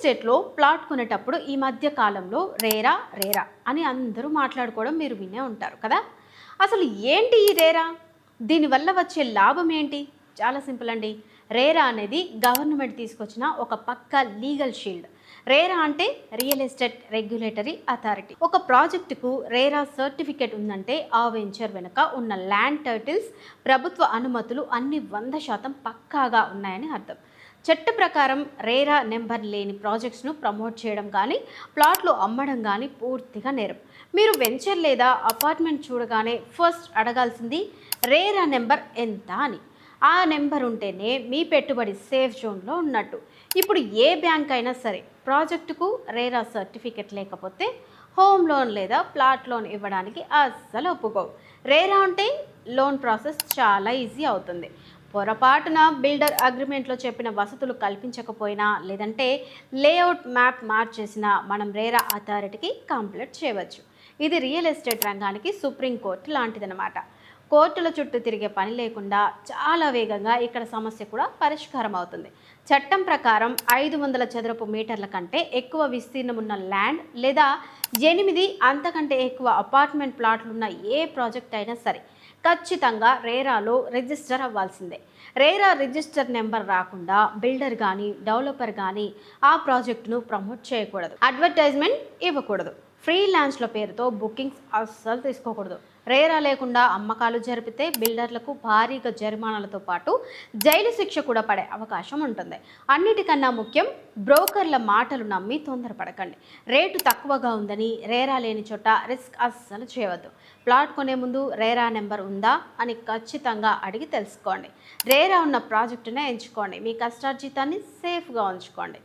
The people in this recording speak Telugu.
ఎస్టేట్లో ప్లాట్ కొనేటప్పుడు ఈ మధ్య కాలంలో రేరా రేరా అని అందరూ మాట్లాడుకోవడం మీరు వినే ఉంటారు కదా. అసలు ఏంటి ఈ రేరా? దీనివల్ల వచ్చే లాభం ఏంటి? చాలా సింపుల్ అండి. రేరా అనేది గవర్నమెంట్ తీసుకొచ్చిన ఒక పక్క లీగల్ షీల్డ్. రేరా అంటే రియల్ ఎస్టేట్ రెగ్యులేటరీ అథారిటీ. ఒక ప్రాజెక్టుకు రేరా సర్టిఫికేట్ ఉందంటే ఆ వెంచర్ వెనుక ఉన్న ల్యాండ్ టైటిల్స్, ప్రభుత్వ అనుమతులు అన్ని 100% పక్కాగా ఉన్నాయని అర్థం. చట్ట ప్రకారం రేరా నెంబర్ లేని ప్రాజెక్ట్స్ను ప్రమోట్ చేయడం కానీ, ప్లాట్లు అమ్మడం కానీ పూర్తిగా నేరం. మీరు వెంచర్ లేదా అపార్ట్మెంట్ చూడగానే ఫస్ట్ అడగాల్సింది రేరా నెంబర్ ఎంత అని. ఆ నెంబర్ ఉంటేనే మీ పెట్టుబడి సేఫ్ జోన్లో ఉన్నట్టు. ఇప్పుడు ఏ బ్యాంక్ అయినా సరే ప్రాజెక్టుకు రేరా సర్టిఫికెట్ లేకపోతే హోమ్ లోన్ లేదా ప్లాట్ లోన్ ఇవ్వడానికి అస్సలు ఒప్పుకోవు. రేరా ఉంటే లోన్ ప్రాసెస్ చాలా ఈజీ అవుతుంది. పొరపాటున బిల్డర్ అగ్రిమెంట్లో చెప్పిన వసతులు కల్పించకపోయినా, లేదంటే లేఅవుట్ మ్యాప్ మార్చేసినా మనం రేరా అథారిటీకి కంప్లైంట్ చేయవచ్చు. ఇది రియల్ ఎస్టేట్ రంగానికి సుప్రీంకోర్టు లాంటిదన్నమాట. కోర్టుల చుట్టూ తిరిగే పని లేకుండా చాలా వేగంగా ఇక్కడ సమస్య కూడా పరిష్కారం అవుతుంది. చట్టం ప్రకారం 500 చదరపు మీటర్ల కంటే ఎక్కువ విస్తీర్ణం ఉన్న ల్యాండ్ లేదా 8 అంతకంటే ఎక్కువ అపార్ట్మెంట్ ప్లాట్లున్న ఏ ప్రాజెక్ట్ అయినా సరే ఖచ్చితంగా రేరాలో రిజిస్టర్ అవ్వాల్సిందే. రేరా రిజిస్టర్ నెంబర్ రాకుండా బిల్డర్ కానీ డెవలపర్ కానీ ఆ ప్రాజెక్టును ప్రమోట్ చేయకూడదు, అడ్వర్టైజ్మెంట్ ఇవ్వకూడదు, ఫ్రీలాన్స్ల పేరుతో బుకింగ్స్ అస్సలు తీసుకోకూడదు. రేరా లేకుండా అమ్మకాలు జరిపితే బిల్డర్లకు భారీగా జరిమానాలతో పాటు జైలు శిక్ష కూడా పడే అవకాశం ఉంటుంది. అన్నిటికన్నా ముఖ్యం, బ్రోకర్ల మాటలు నమ్మి తొందరపడకండి. రేటు తక్కువగా ఉందని రేరా లేని చోట రిస్క్ అస్సలు చేయవద్దు. ప్లాట్ కొనే ముందు రేరా నెంబర్ ఉందా అని ఖచ్చితంగా అడిగి తెలుసుకోండి. రేరా ఉన్న ప్రాజెక్టునే ఎంచుకోండి. మీ కష్టార్జితాన్ని సేఫ్గా ఉంచుకోండి.